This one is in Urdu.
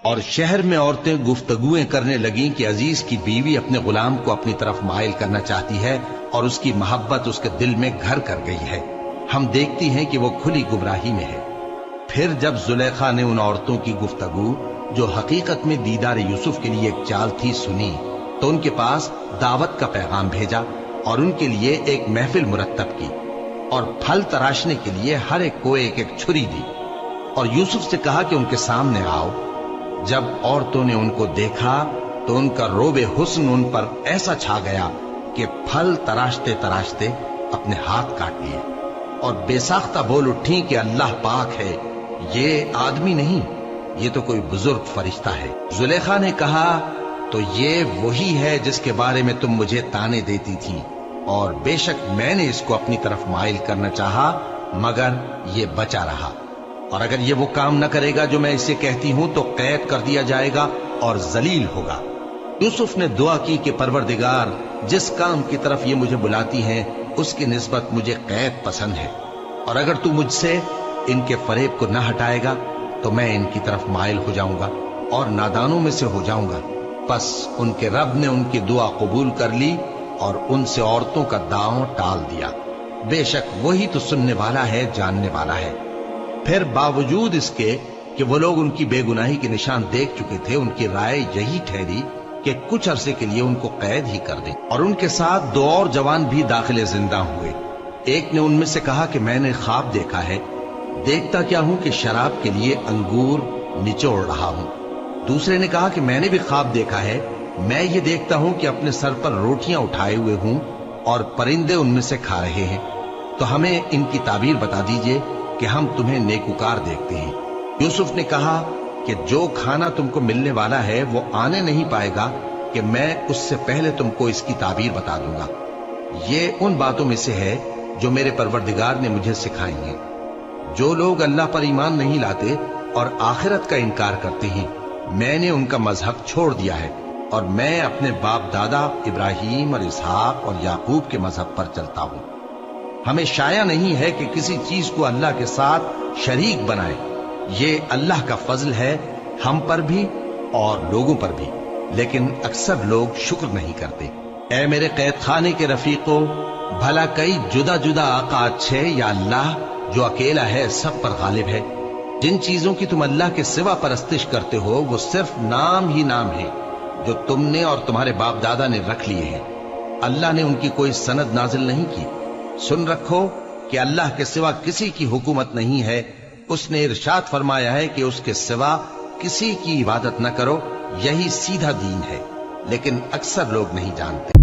اور شہر میں عورتیں گفتگویں کرنے لگیں کہ عزیز کی بیوی اپنے غلام کو اپنی طرف مائل کرنا چاہتی ہے اور اس کی محبت اس کے دل میں گھر کر گئی ہے، ہم دیکھتی ہیں کہ وہ کھلی گمراہی میں ہے۔ پھر جب زلیخا نے ان عورتوں کی گفتگو جو حقیقت میں دیدار یوسف کے لیے ایک چال تھی سنی، تو ان کے پاس دعوت کا پیغام بھیجا اور ان کے لیے ایک محفل مرتب کی اور پھل تراشنے کے لیے ہر ایک کو ایک ایک چھری دی اور یوسف سے کہا کہ ان کے سامنے آؤ۔ جب عورتوں نے ان کو دیکھا تو ان کا روب حسن ان پر ایسا چھا گیا کہ پھل تراشتے تراشتے اپنے ہاتھ کاٹ لیے اور بے ساختہ بول اٹھی کہ اللہ پاک ہے، یہ آدمی نہیں، یہ تو کوئی بزرگ فرشتہ ہے۔ زلیخا نے کہا تو یہ وہی ہے جس کے بارے میں تم مجھے تانے دیتی تھی، اور بے شک میں نے اس کو اپنی طرف مائل کرنا چاہا مگر یہ بچا رہا، اور اگر یہ وہ کام نہ کرے گا جو میں اسے کہتی ہوں تو قید کر دیا جائے گا اور ذلیل ہوگا۔ یوسف نے دعا کی کہ پروردگار، جس کام کی طرف یہ مجھے بلاتی ہیں اس کی نسبت مجھے قید پسند ہے، اور اگر تو مجھ سے ان کے فریب کو نہ ہٹائے گا تو میں ان کی طرف مائل ہو جاؤں گا اور نادانوں میں سے ہو جاؤں گا۔ پس ان کے رب نے ان کی دعا قبول کر لی اور ان سے عورتوں کا داؤں ٹال دیا، بے شک وہی تو سننے والا ہے، جاننے والا ہے۔ پھر باوجود اس کے کہ وہ لوگ ان کی بے گناہی کے نشان دیکھ چکے تھے، ان کی رائے یہی ٹھہری کہ کچھ عرصے کے لیے ان کو قید ہی کر دیں، اور ان کے ساتھ دو اور جوان بھی داخل زندہ ہوئے۔ ایک نے ان میں سے کہا کہ میں نے خواب دیکھا ہے، دیکھتا کیا ہوں کہ شراب کے لیے انگور نچوڑ رہا ہوں۔ دوسرے نے کہا کہ میں نے بھی خواب دیکھا ہے، میں یہ دیکھتا ہوں کہ اپنے سر پر روٹیاں اٹھائے ہوئے ہوں اور پرندے ان میں سے کھا رہے ہیں، تو ہمیں ان کی تعبیر بتا دیجئے کہ ہم تمہیں نیکوکار دیکھتے ہیں۔ یوسف نے کہا کہ جو کھانا تم کو ملنے والا ہے وہ آنے نہیں پائے گا کہ میں اس سے پہلے تم کو اس کی تعبیر بتا دوں گا۔ یہ ان باتوں میں سے ہے جو میرے پروردگار نے مجھے سکھائی ہیں۔ جو لوگ اللہ پر ایمان نہیں لاتے اور آخرت کا انکار کرتے ہیں، میں نے ان کا مذہب چھوڑ دیا ہے اور میں اپنے باپ دادا ابراہیم اور اسحاق اور یعقوب کے مذہب پر چلتا ہوں۔ ہمیں شایع نہیں ہے کہ کسی چیز کو اللہ کے ساتھ شریک بنائے، یہ اللہ کا فضل ہے ہم پر بھی اور لوگوں پر بھی، لیکن اکثر لوگ شکر نہیں کرتے۔ اے میرے قید خانے کے رفیقو، بھلا کئی جدا جدا آقا اچھے یا اللہ جو اکیلا ہے سب پر غالب ہے؟ جن چیزوں کی تم اللہ کے سوا پرستش کرتے ہو وہ صرف نام ہی نام ہے جو تم نے اور تمہارے باپ دادا نے رکھ لیے ہیں، اللہ نے ان کی کوئی سند نازل نہیں کی۔ سن رکھو کہ اللہ کے سوا کسی کی حکومت نہیں ہے، اس نے ارشاد فرمایا ہے کہ اس کے سوا کسی کی عبادت نہ کرو، یہی سیدھا دین ہے، لیکن اکثر لوگ نہیں جانتے۔